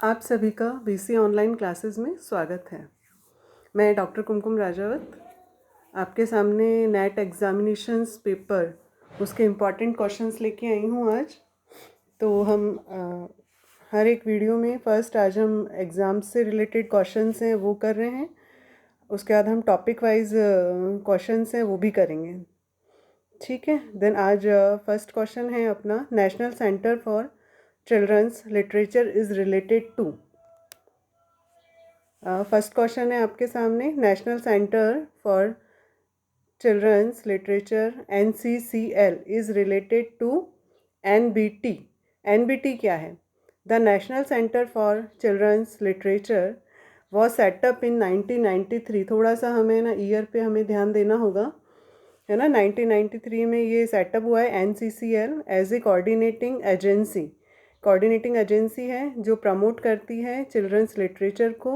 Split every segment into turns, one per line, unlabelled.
आप सभी का बीसी ऑनलाइन क्लासेस में स्वागत है। मैं डॉक्टर कुमकुम राजावत आपके सामने नेट एग्जामिनेशंस पेपर उसके इम्पॉर्टेंट क्वेश्चंस लेके आई हूँ आज। तो हम हर एक वीडियो में फर्स्ट आज हम एग्ज़ाम से रिलेटेड क्वेश्चंस हैं वो कर रहे हैं, उसके बाद हम टॉपिक वाइज क्वेश्चंस हैं वो भी करेंगे, ठीक है। देन आज फर्स्ट क्वेश्चन है अपना, national centre for children's literature is related to. First question है आपके सामने, national centre for children's literature NCCL is related to NBT। NBT क्या है? The national centre for children's literature was set up in 1993। थोड़ा सा हमें ना ईयर पे हमें ध्यान देना होगा, है ना। 1993 में ये सेटअप हुआ है NCCL as a coordinating agency. Coordinating agency है जो प्रमोट करती है चिल्ड्रंस लिटरेचर को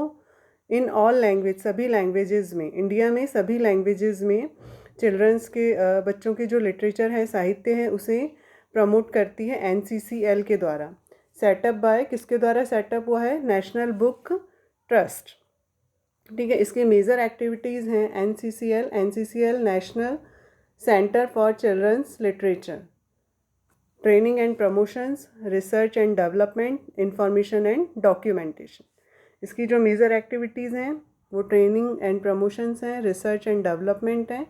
इन ऑल लैंग्वेज, सभी लैंग्वेजेस में, इंडिया में सभी लैंग्वेजेस में चिल्ड्रंस के बच्चों के जो लिटरेचर है, साहित्य है, उसे प्रमोट करती है NCCL के द्वारा। सेटअप बाय किसके द्वारा सेटअप हुआ है? नेशनल बुक ट्रस्ट, ठीक है। इसके मेजर एक्टिविटीज़ हैं NCCL national centre for children's literature, training and promotions, research and development, information and documentation. इसकी जो मेजर एक्टिविटीज़ हैं वो ट्रेनिंग एंड प्रमोशंस हैं, रिसर्च एंड डेवलपमेंट है,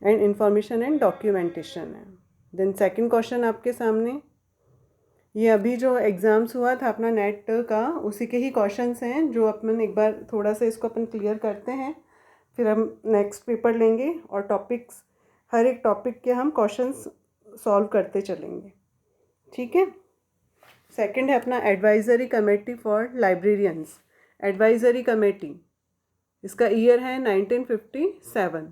एंड इंफॉर्मेशन एंड डॉक्यूमेंटेशन है। देन सेकंड क्वेश्चन आपके सामने, ये अभी जो एग्ज़ाम्स हुआ था अपना नेट का, उसी के ही क्वेश्चंस हैं जो अपन एक बार थोड़ा सा इसको अपन क्लियर करते हैं, फिर हम नेक्स्ट पेपर लेंगे और टॉपिक्स, हर एक टॉपिक के हम क्वेश्चंस सॉल्व करते चलेंगे, ठीक है। सेकंड है अपना advisory committee for librarians. Advisory committee, इसका ईयर है 1957।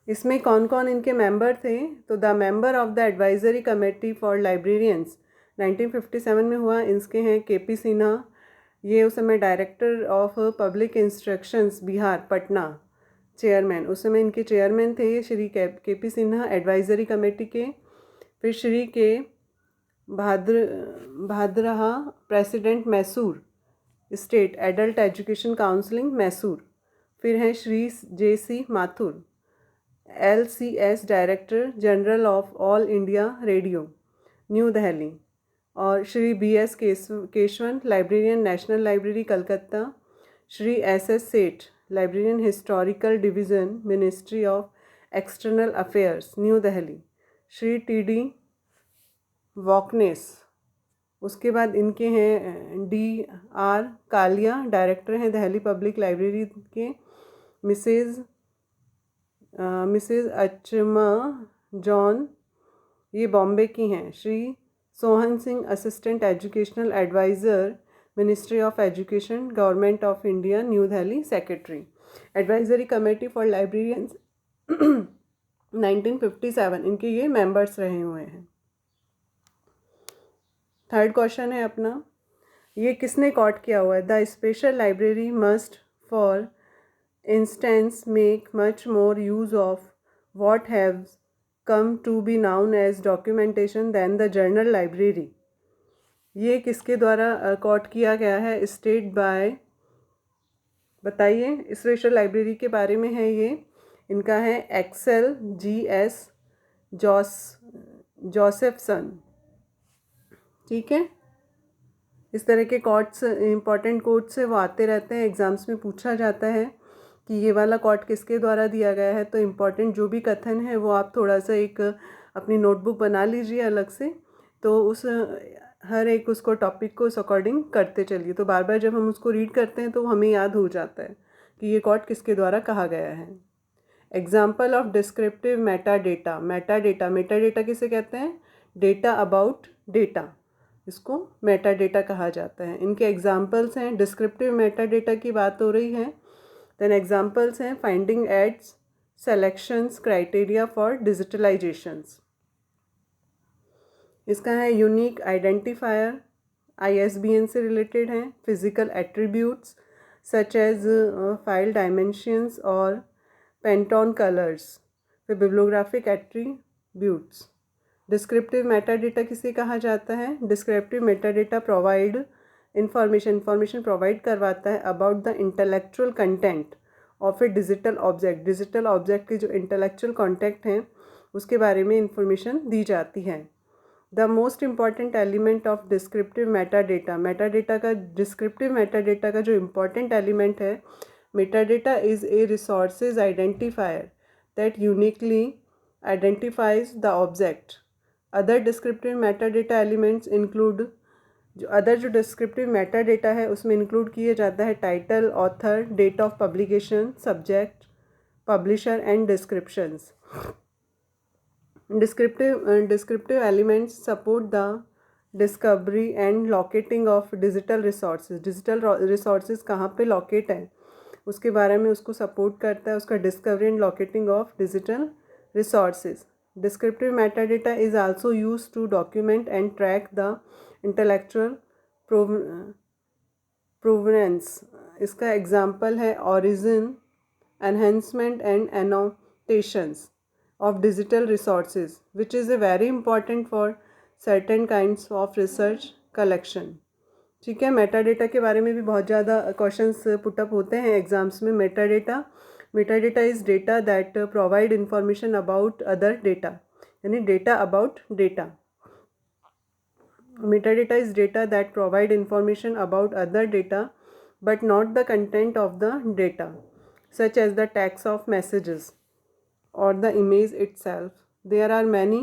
इसमें कौन कौन इनके मेंबर थे? तो the member of the advisory committee for librarians 1957 में हुआ, इसके हैं KP सिन्हा, ये उस समय director of public instructions Bihar Patna, chairman, उस समय इनके चेयरमैन थे ये Shri KP Sinha advisory committee के। फिर Shri K Bhadraha, president Mysore state adult education counselling Mysore. फिर हैं Shri JC Mathur, LCS director general of All India Radio, New Delhi. और Shri BS Keshavan, librarian, National Library Calcutta. Shri SS Seth, librarian, historical division, ministry of external affairs, New Delhi. Shri TD वॉकनेस, उसके बाद इनके हैं DR Kalia, director हैं Delhi public library के। Mrs Achamma John, ये बॉम्बे की हैं। Shri Sohan Singh, assistant educational adviser, ministry of education, government of India, New Delhi, secretary. Advisory committee for librarians 1957, इनके ये मेंबर्स रहे हुए हैं। थर्ड क्वेश्चन है अपना, ये किसने कॉट किया हुआ है? The special library must for instance make much more use of what have come to be known as documentation than the journal library। ये किसके द्वारा कॉट किया गया है? स्टेट बाय, बताइए, स्पेशल लाइब्रेरी के बारे में है ये, इनका है एक्सेल GS जोसेफसन, ठीक है। इस तरह के कोट्स, इंपॉर्टेंट कोट्स है वो आते रहते हैं, एग्ज़ाम्स में पूछा जाता है कि ये वाला कोट किसके द्वारा दिया गया है। तो इम्पॉर्टेंट जो भी कथन है वो आप थोड़ा सा एक अपनी नोटबुक बना लीजिए अलग से, तो उस हर एक उसको टॉपिक को उस अकॉर्डिंग करते चलिए, तो बार बार जब हम उसको रीड करते हैं तो हमें याद हो जाता है कि ये कोट किसके द्वारा कहा गया है। Example of descriptive meta data. Meta data किसे कहते हैं? डेटा अबाउट डेटा, इसको मेटा डेटा कहा जाता है। इनके एग्जाम्पल्स हैं, डिस्क्रिप्टिव मेटा डेटा की बात हो रही है। देन एग्जाम्पल्स हैं finding aids, selections, criteria for digitalisations. इसका है यूनिक आइडेंटिफायर, ISBN से रिलेटेड हैं। Physical attributes such as file dimensions और पेंटोन कलर्स। फिर bibliographic attributes, descriptive meta data किसे कहा जाता है? Descriptive meta data provide information provide करवाता है about the intellectual content of a digital object. Digital object के जो इंटेलेक्चुअल कंटेंट हैं उसके बारे में इंफॉर्मेशन दी जाती है। The most important element of descriptive meta data का डिस्क्रिप्टिव मेटा डेटा का जो इम्पॉर्टेंट एलिमेंट है, meta data is a resources identifier that uniquely identifies the object. Other descriptive meta data elements include, जो descriptive meta data है उसमें include किए जाता है title, author, date of publication, subject, publisher and descriptions. Descriptive elements support the discovery and locating of digital resources। Digital resources कहाँ पे locate है उसके बारे में उसको सपोर्ट करता है, उसका discovery and locating of digital resources. Descriptive meta data is also use to document and track the intellectual provenance. इसका एग्जाम्पल है origin, enhancement and annotations of digital resources, which is a very important for certain kinds of research collection। ठीक है, meta data के बारे में भी बहुत ज़्यादा क्वेश्चंस पुटअप होते हैं एग्जाम्स में। Meta data is data that provide information about other data, यानी data about data. Meta data is data that provide information about other data but not the content of the data, such as the tags of messages और the image itself. There are many,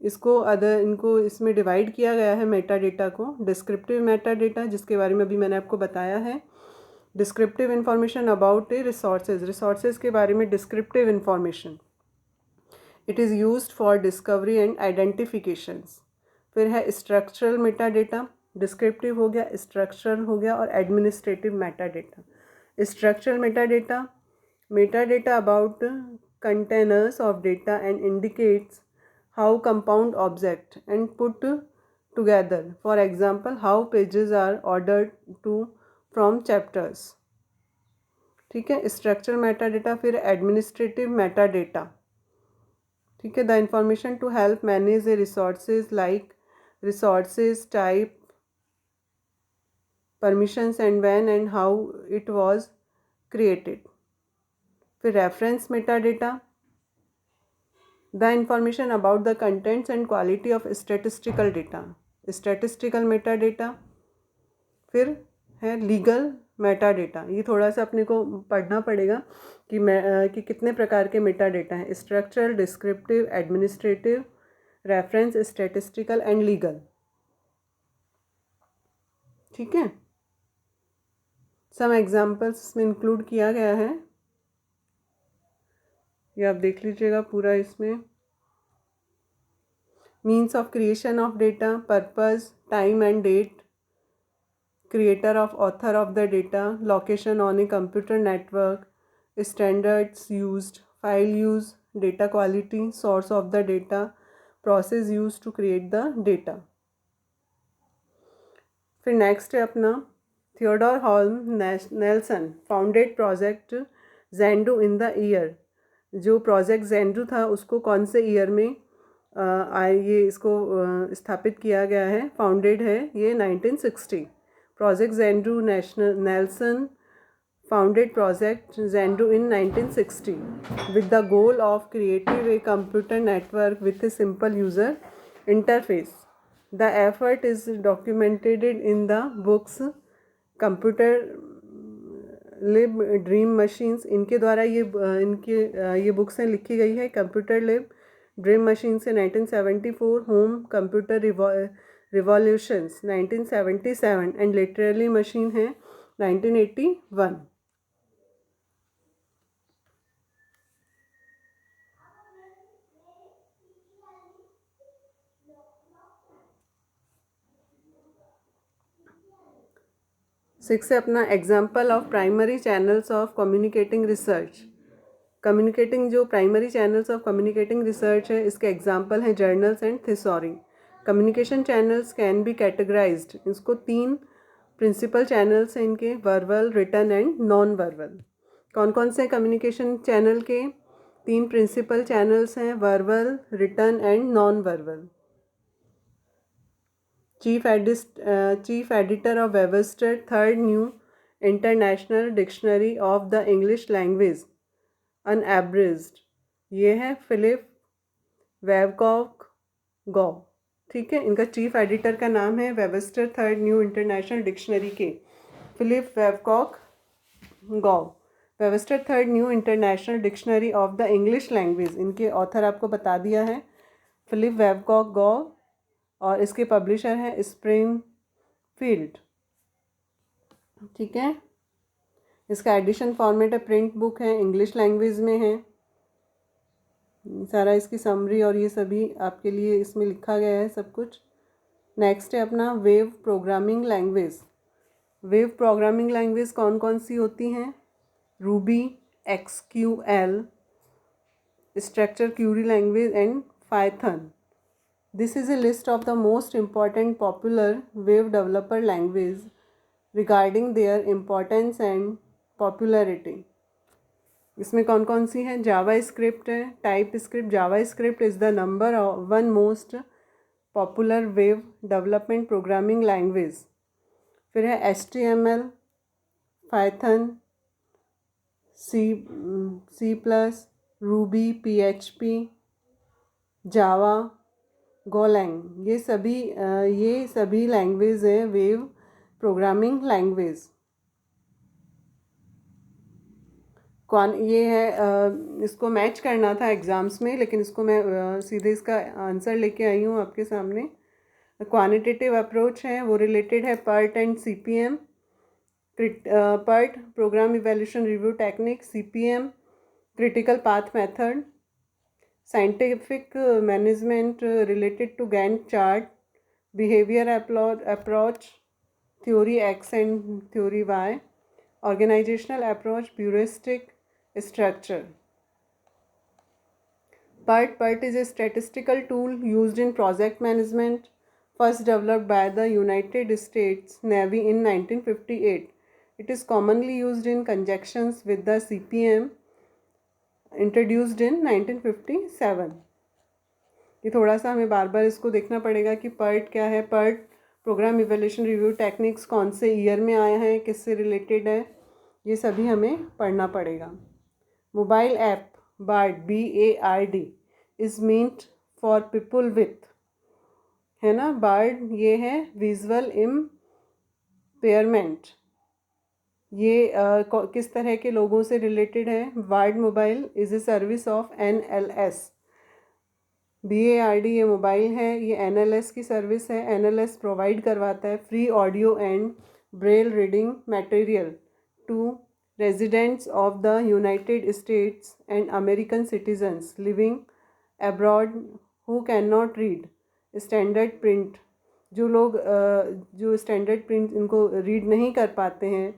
इनको इसमें divide किया गया है meta data को। Descriptive meta data, जिसके बारे में अभी मैंने आपको बताया है। Descriptive information about A resources के बारे में descriptive information. It is used for discovery and identifications. फिर है स्ट्रक्चरल मेटा डेटा, डिस्क्रिप्टिव हो गया, स्ट्रक्चरल हो गया और administrative meta data. Structural Meta data about containers of data and indicates how compound object and put together. For example, how pages are ordered to from chapters। ठीक है, structure meta data. फिर administrative meta data. ठीक है, the information to help manage a resources like resources type, permissions and when and how it was created. फिर reference meta data, the information about the contents and quality of statistical data, statistical meta data. फिर है legal Meta data. ये थोड़ा सा अपने को पढ़ना पड़ेगा कि कितने प्रकार के मेटा डेटा हैं। Structural, descriptive, administrative, reference, statistical and legal. ठीक है, सम एग्जाम्पल्स में इंक्लूड किया गया है, ये आप देख लीजिएगा पूरा इसमें। Means of creation of data, purpose, time and date, creator of author of the data, location on a computer network, standards used, file use, data quality, source of the data, process used to create the data। फिर next है अपना Theodore Holm Nelson founded project Xanadu in the year. जो project Xanadu था उसको कौन से year में ये इसको स्थापित किया गया है, फाउंडेड है ये 1960। Project Zendu Nelson founded Project Zendu in 1960 with the goal of creating a computer network with a simple user interface। The effort is documented in the books Computer Lib, Dream Machines। इनके द्वारा ये books लिखी गई है। Computer लिब, dream machine से 1974, home computer revolutions 1977 and literally machine है 1981। Six है अपना example of primary channels of communicating research. Communicating जो primary channels of communicating research है इसके एग्जाम्पल हैं journals and thesauri. Communication channels can be categorised, इसको 3 principal channels हैं इनके, verbal, written and non verbal. कौन कौन से कम्युनिकेशन चैनल के? 3 प्रिंसिपल चैनल्स हैं, verbal, written and non verbal. Chief editor of Webster, third new international dictionary of the English language unabridged, ये है फिलिप वेवकॉक गॉ। ठीक है, इनका चीफ एडिटर का नाम है Webster third new international dictionary के Philip Babcock Gove. Webster third new international dictionary of the English language, इनके ऑथर आपको बता दिया है फिलिप वेवकॉक गॉ, और इसके पब्लिशर है स्प्रिंगफील्ड। ठीक है, इसका एडिशन फॉर्मेट है प्रिंट बुक है, इंग्लिश लैंग्वेज में है। सारा इसकी समरी और ये सभी आपके लिए इसमें लिखा गया है सब कुछ। नेक्स्ट है अपना wave programming language. Wave programming language कौन कौन सी होती हैं? Ruby, SQL, structure Curie language and Python. This is a list of the most important popular web developer languages regarding their importance and popularity. इसमें कौन कौन सी है? जावा स्क्रिप्ट है, TypeScript. JavaScript is the number one most popular web development programming language. फिर है HTML, Python, C plus, Ruby, PHP, Java, Golang. ये सभी लैंग्वेज हैं वेव प्रोग्रामिंग लैंग्वेज। ये है, इसको मैच करना था एग्ज़ाम्स में, लेकिन इसको मैं सीधे इसका आंसर लेके आई हूँ आपके सामने। क्वांटिटेटिव अप्रोच है, वो रिलेटेड है PERT and CPM। PERT program evaluation review technique, CPM critical path method. Scientific management related to Gantt chart, behavior approach, theory X and theory Y, organizational approach, heuristic structure. PERT is a statistical tool used in project management, first developed by the United States Navy in 1958. It is commonly used in conjunction with the CPM introduced in 1957। ये थोड़ा सा हमें बार बार इसको देखना पड़ेगा कि PERT क्या है। PERT program evaluation review techniques कौन से ईयर में आया है, किससे रिलेटेड है, ये सभी हमें पढ़ना पड़ेगा। Mobile app BARD, BARD is meant for people with, है ना। BARD ये है विजुअल इम्पेयरमेंट। ये किस तरह के लोगों से रिलेटेड है? BARD mobile is a service of NLS। BARD ये मोबाइल है, ये NLS की सर्विस है। NLS प्रोवाइड करवाता है free audio and braille reading material to residents of the United States and American citizens living abroad who can not read standard print. जो लोग जो स्टैंडर्ड प्रिंट इनको रीड नहीं कर पाते हैं,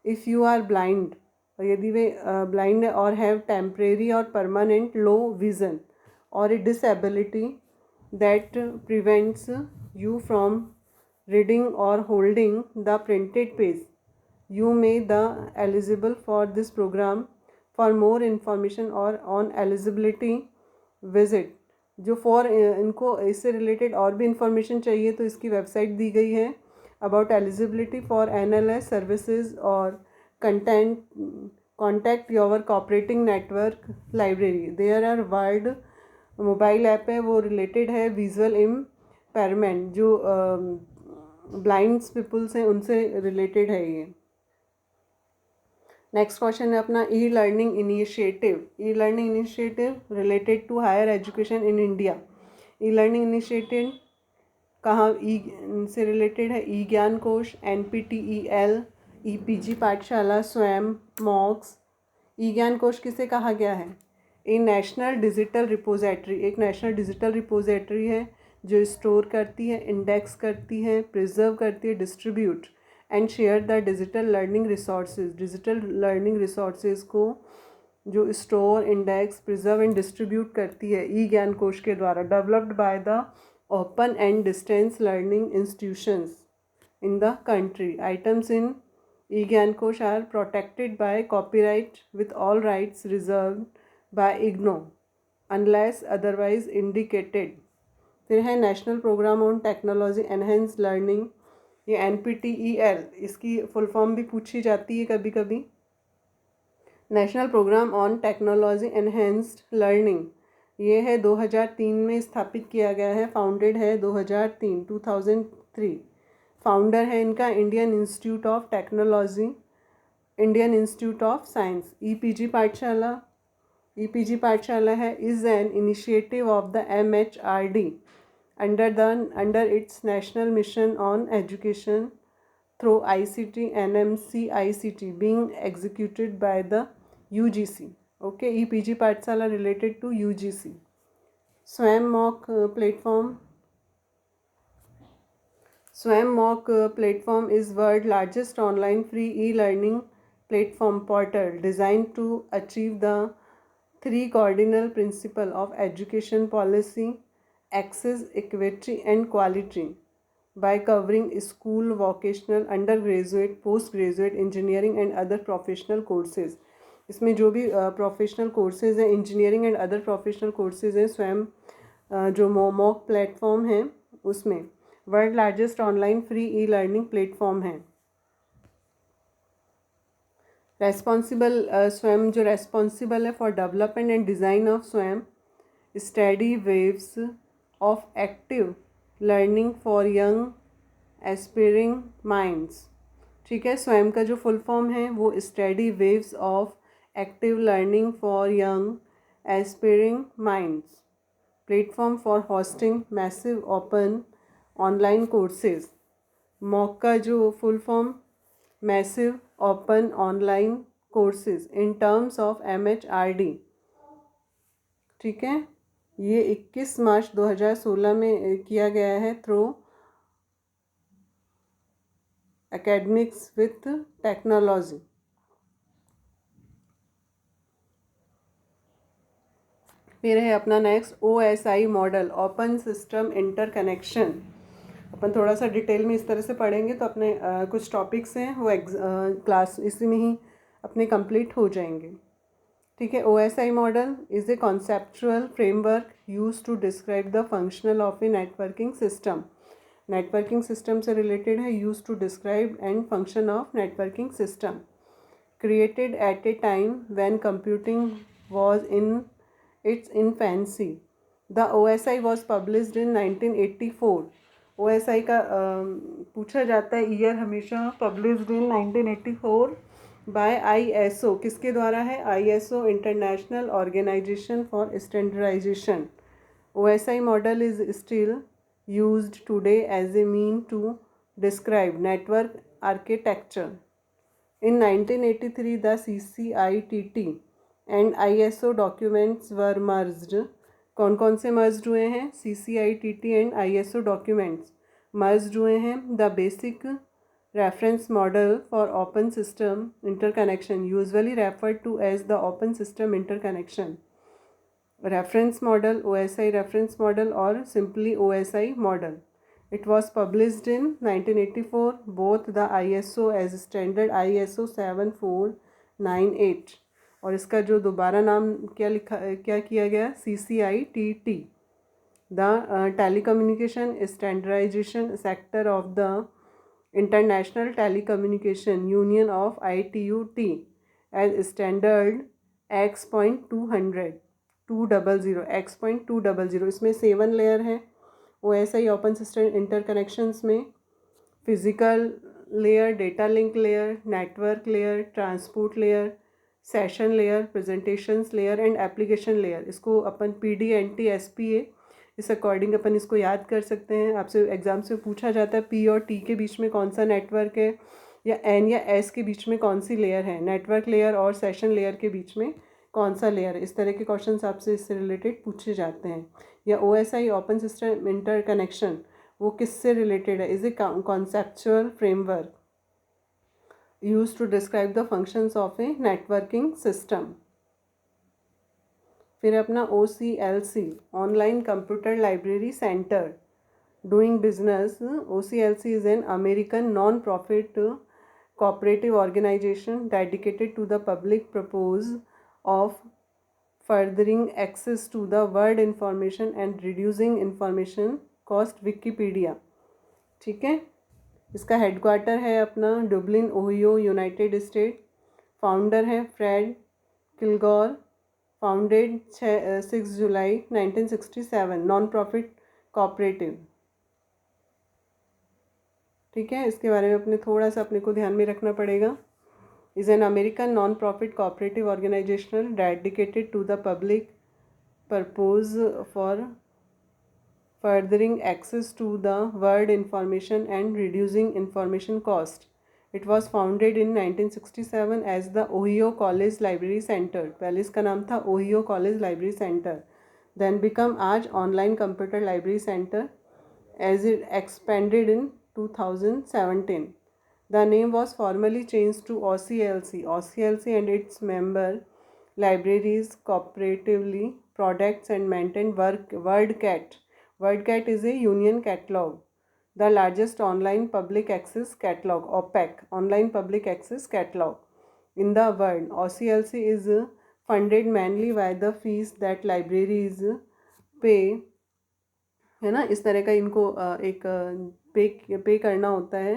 इफ़ यू आर ब्लाइंड, और यदि वे ब्लाइंड है or have temporary or permanent low vision or a disability that prevents you from reading or holding the printed page, you may the eligible for this program. For more information or on eligibility visit. जो इनको इससे related और भी information चाहिए तो इसकी website दी गई है about eligibility for NLS services or contact your cooperating network library. There are word mobile app है, वो रिलेटेड है विजुअल इम्पेयरमेंट, जो ब्लाइंड पीपल्स हैं उनसे रिलेटेड है ये। नेक्स्ट क्वेश्चन है अपना e learning initiative. E learning initiative related to higher education in India. E learning initiative कहाँ से रिलेटेड है? ई ज्ञान कोश, NPTEL, EPG पाठशाला, स्वयं, मॉक्स। ई ज्ञान कोश किसे कहा गया है? एक नेशनल डिजिटल रिपोजिटरी, एक नेशनल डिजिटल रिपोजिटरी है जो स्टोर करती है, इंडेक्स करती है, प्रिजर्व करती है, distribute and share the digital learning resources. Digital learning resources को जो store, index, preserve and distribute करती है ई ज्ञान कोश के द्वारा। Developed by the open and distance learning institutions in the country. Items in eGyan Kosh are protected by copyright with all rights reserved by IGNOU unless otherwise indicated. फिर है national program on technology enhance learning, ये NPTEL, इसकी full form भी पूछी जाती है कभी कभी। National program on technology enhanced learning, ये है 2003 में स्थापित किया गया है, फाउंडेड है 2003। फाउंडर है इनका Indian institute of technology, Indian institute of science. E-PG पाठशाला है is an initiative of the MHRD under its national mission on education through ICT NMC-ICT being executed by the UGC. Okay, EPG पाठशाला related to UGC. स्वयं mock platform, स्वयं mock platform is world largest online free e-learning platform portal designed to achieve the three cardinal principles of education policy: access, equity and quality, by covering school, vocational, undergraduate, postgraduate, engineering and other professional courses. इसमें जो भी professional courses हैं, engineering and other professional courses हैं, स्वयं जो MOOC platform है उसमें world largest online free e learning platform है। Responsible, Swayam जो रेस्पॉन्सिबल है for development and design of Swayam study webs of active learning for young aspiring minds. ठीक है, स्वयं का जो फुल फॉर्म है वो study webs of active learning for young aspiring minds, platform for hosting massive open online courses. Mock का जो full form massive open online courses in terms of MHRD। ठीक है, ये 21 मार्च 2016 में किया गया है थ्रू एकेडमिक्स विथ टेक्नोलॉजी। फिर है अपना next OSI model, open system interconnection. अपन थोड़ा सा डिटेल में इस तरह से पढ़ेंगे तो अपने कुछ टॉपिक्स हैं वो क्लास इसी में ही अपने कंप्लीट हो जाएंगे। ठीक है, OSI model is a conceptual framework use to describe the functional of a networking system. Networking system से रिलेटेड है, use to describe and function of networking system. Created at a time when computing was in its infancy. The OSI was published in 1984। OSI का पूछा जाता है year हमेशा, published in 1984 bye ISO, किसके द्वारा है? ISO international organization for standardization. OSI model is still used today as a mean to describe network architecture. In 1983, the CCITT and ISO documents were merged. कौन कौन से merged हुए हैं? CCITT and ISO documents merged हुए हैं। The basic reference model for open system interconnection, usually referred to as the open system interconnection, reference model, OSI reference model or simply OSI model. It was published in 1984, both the ISO as standard ISO 7498 और इसका जो दोबारा नाम क्या किया गया? CCITT, the telecommunication standardization sector of the International Telecommunication Union of ITU-T as standard X.200 X.200। इसमें 7 layer है OSI ओपन सिस्टम इंटरकनेक्शंस में। Physical layer, data link layer, network layer, transport layer, session layer, presentations layer and application layer. इसको अपन PDNT SPA इस according अपन इसको याद कर सकते हैं। आपसे एग्जाम से पूछा जाता है P और T के बीच में कौन सा नेटवर्क है, या N या S के बीच में कौन सी लेयर है, नेटवर्क लेयर और सेशन लेयर के बीच में कौन सा लेयर है। इस तरह के क्वेश्चंस आपसे इससे रिलेटेड पूछे जाते हैं। या OSI ओपन सिस्टम इंटरकनेक्शन वो किससे रिलेटेड है? Is a conceptual framework use to describe the functions of a networking system. फिर अपना OCLC, online computer library center doing business. OCLC is an American non profit cooperative organization dedicated to the public purpose of furthering access to the world information and reducing information cost Wikipedia. ठीक है, इसका headquarter है अपना Dublin Ohio United state. Founder है Fred किलगॉर। Founded 6 जुलाई 1967। Non profit cooperative. ठीक है, इसके बारे में अपने को ध्यान में रखना पड़ेगा। Is an American non profit cooperative organizational dedicated to the public purpose for furthering access to the world information and reducing information cost. It was founded in 1967 as the Ohio College Library Center. पहले इसका नाम था Ohio College Library Center. Then become आज Online Computer Library Center as it expanded in 2017. The name was formally changed to OCLC. OCLC and its member libraries cooperatively products and maintain WordCat. WordCat is a union catalog, the largest online public access catalog, OPAC, online public access catalog in the world. OCLC is funded mainly by the fees that libraries pay, है ना, इस तरह का इनको एक पे करना होता है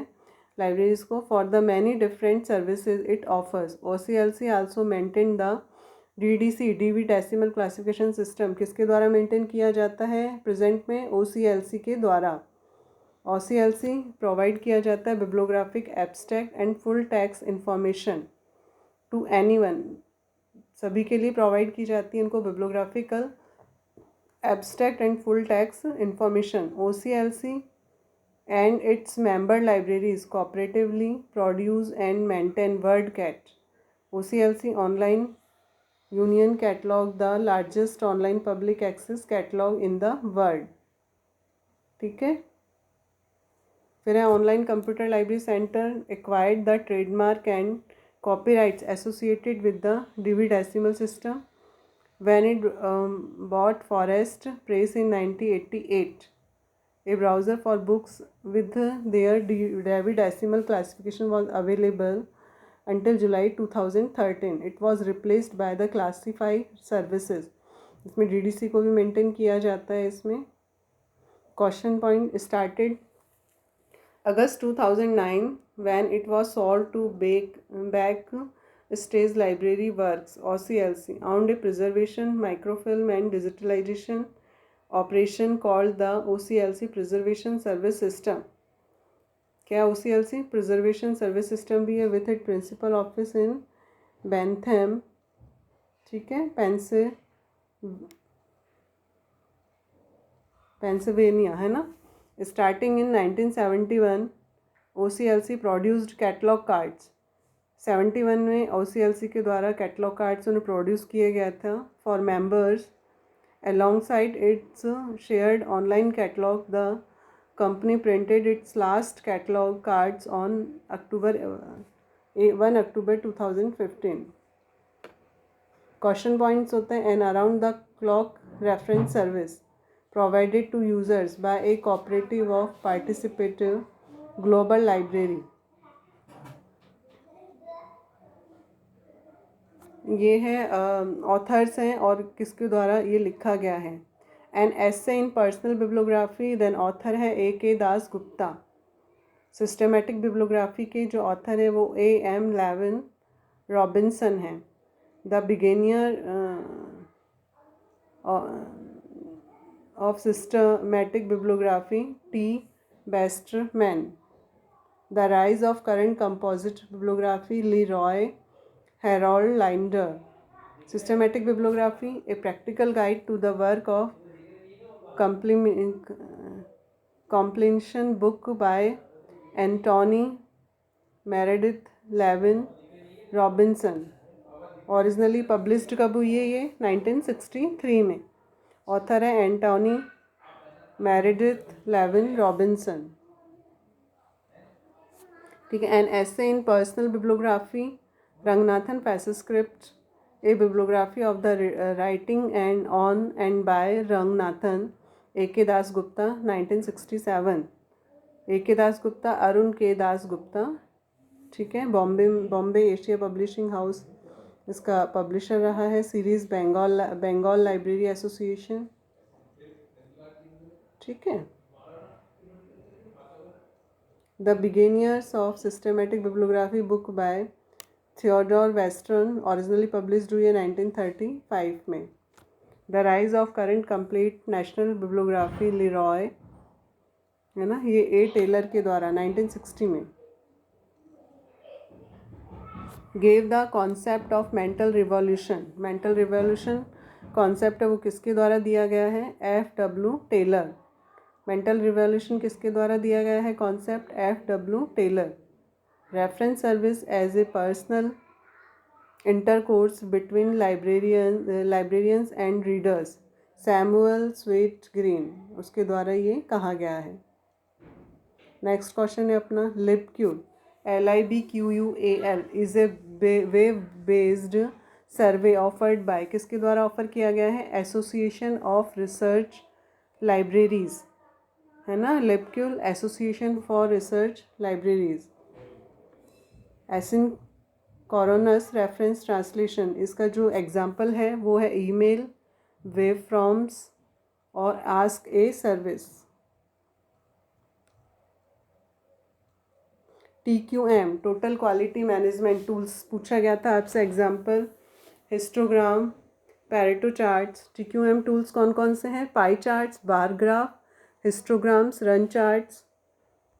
लाइब्रेरीज को for the many different services it offers. OCLC also maintain the DDC DB decimal classification system किसके द्वारा मेंटेन किया जाता है प्रेजेंट में? OCLC के द्वारा। OCLC प्रोवाइड किया जाता है bibliographic abstract and full text information to anyone, सभी के लिए प्रोवाइड की जाती है इनको bibliographical abstract and full text information. OCLC and its member libraries cooperatively produce and maintain WordCat. OCLC online union catalog, the largest online public access catalog in the world. ठीक है, फिर है online computer library centre acquired the trademark and copyrights associated with the DB decimal system when it bought Forest Press in 1988. A browser for books with their DB decimal classification was available until July 2013. It was replaced by the Classify services. इसमें DDC को भी maintain किया जाता है इसमें। Question point started August 2009 when it was sold to Backstage Library Works. OCLC owned a preservation, microfilm and digitalization operation called the OCLC Preservation Service System. क्या OCLC Preservation Service System भी है with its principal office in Bentham, ठीक है, Pennsylvania, है ना। Starting in 1971 OCLC produced catalogue cards. 71 में OCLC के द्वारा कैटलॉग कार्ड्स उन्हें प्रोड्यूस किए गया था for members. Alongside its shared online catalog, the company printed its last catalog cards on 1 October 2015. Question points होते हैं an around the clock reference service provided to users by a cooperative of participative global library. ये है authors हैं और किसके द्वारा ये लिखा गया है। An essay in personal bibliography, then author है A.K. Das Gupta. Systematic bibliography के जो ऑथर है वो A.M. लेविन रॉबिन्सन हैं। The beginner of systematic bibliography T. Besterman. The rise of current composite bibliography Leroy Harold Linder. Systematic bibliography, a practical guide to the work of completion book by Anthony Meredith Levin Robinson. Originally published कब हुई है ये? 1963 में। Author है Antony Meredith Lewin Robinson. ठीक है, an essay in personal bibliography Ranganathan Fasciclopes, a bibliography of the writing and on and by Ranganathan A.K. Das Gupta, 1967. A.K. Das Gupta, Arun K Das Gupta, ठीक है, बॉम्बे एशिया पब्लिशिंग हाउस इसका publisher रहा है series Bengal library association. ठीक है। The beginners of systematic bibliography book by Theodore western originally published हुई है 1935 में। The rise of current complete national bibliography Leroy, है ना, ये ए टेलर के द्वारा 1960 में। Gave the concept of mental revolution concept है वो किसके द्वारा दिया गया है? F.W. टेलर। मेंटल रिवॉल्यूशन किसके द्वारा दिया गया है concept? F.W. Taylor. Reference service as a personal intercourse between librarians and readers, Samuel Swett Green, उसके द्वारा ये कहा गया है। नेक्स्ट क्वेश्चन है अपना लिबक्यूल, LIBQUAL is a web based survey offered by, किसके द्वारा ऑफर किया गया है? एसोसिएशन ऑफ रिसर्च लाइब्रेरीज, है ना, लिबक्यूल association for research libraries. Asynchronous reference translation, इसका जो एग्जाम्पल है वो है ईमेल, वेब फॉर्म्स और ask a service. TQM total quality management tools पूछा गया था आपसे example, histogram, Pareto charts. TQM tools कौन कौन से हैं? Pie charts, bar graph, histograms, run charts,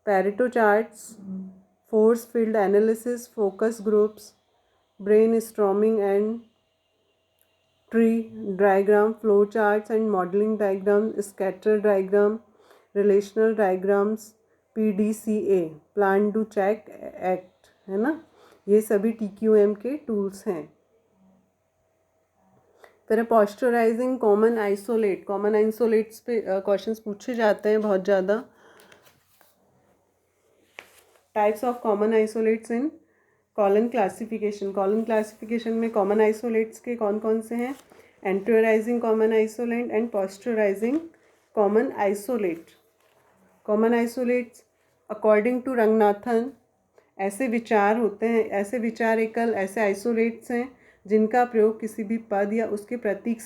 Pareto charts, force field analysis, focus groups, brainstorming and tree diagram, flow charts and modelling diagram, scatter diagram, relational diagrams, PDCA plan to check act, है ना, ये सभी TQM के tools हैं। फिर posteriorising common isolates पे questions पूछे जाते हैं बहुत ज़्यादा। Types of common isolates in colon classification में कॉमन आइसोलेट्स के कौन कौन से हैं? Anteriorising common isolate and posteriorising common isolate. Common isolates according to Ranganathan ऐसे विचार होते हैं, ऐसे विचार एकल ऐसे आइसोलेट्स हैं जिनका प्रयोग किसी भी पद या उसके प्रतीक